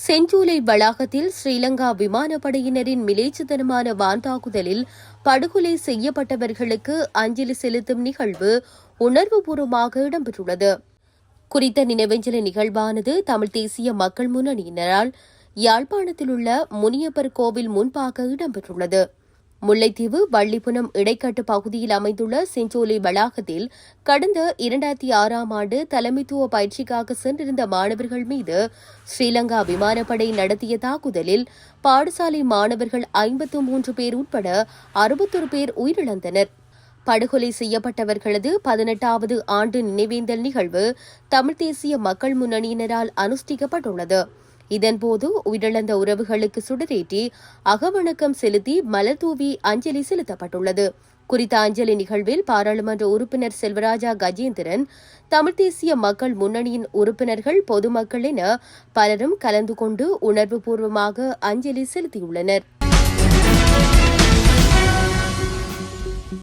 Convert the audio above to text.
செஞ்சூலை வளாகத்தில் ஸ்ரீலங்கா விமானப்படையினரின் மிலேச்சத்தனமான வான்தாக்குதலில் படுகொலை செய்யப்பட்டவர்களுக்கு அஞ்சலி செலுத்தும் நிகழ்வு உணர்வுபூர்வமாக இடம்பெற்றுள்ளது. குறித்த நினைவஞ்சலி நிகழ்வானது தமிழ் தேசிய மக்கள் முன்னணியினரால் யாழ்ப்பாணத்தில் உள்ள முனியப்பர் கோவில் முன்பாக இடம்பெற்றுள்ளது. முல்லைத்தீவு வள்ளிப்புனம் இடைக்காட்டு பகுதியில் அமைந்துள்ள செஞ்சோலை வளாகத்தில் கடந்த 2006ஆம் ஆண்டு தலைமைத்துவ பயிற்சிக்காக சென்றிருந்த மாணவர்கள் மீது ஸ்ரீலங்கா விமானப்படை நடத்திய தாக்குதலில் பாடசாலை மாணவர்கள் 53 பேர் உட்பட 61 பேர் உயிரிழந்தனர். படுகொலை செய்யப்பட்டவர்களது 18வது ஆண்டு நினைவேந்தல் நிகழ்வு தமிழ் தேசிய மக்கள் முன்னணியினரால் அனுஷ்டிக்கப்பட்டுள்ளது. இதன்போது உயிரிழந்த உறவுகளுக்கு சுடரேற்றி அகவணக்கம் செலுத்தி மலர் தூவி அஞ்சலி செலுத்தப்பட்டுள்ளது. குறித்த அஞ்சலி நிகழ்வில் பாராளுமன்ற உறுப்பினர் செல்வராஜா கஜேந்திரன், தமிழ் தேசிய மக்கள் முன்னணியின் உறுப்பினர்கள், பொதுமக்கள் என பலரும் கலந்து கொண்டு உணர்வுபூர்வமாக அஞ்சலி செலுத்தியுள்ளனர்.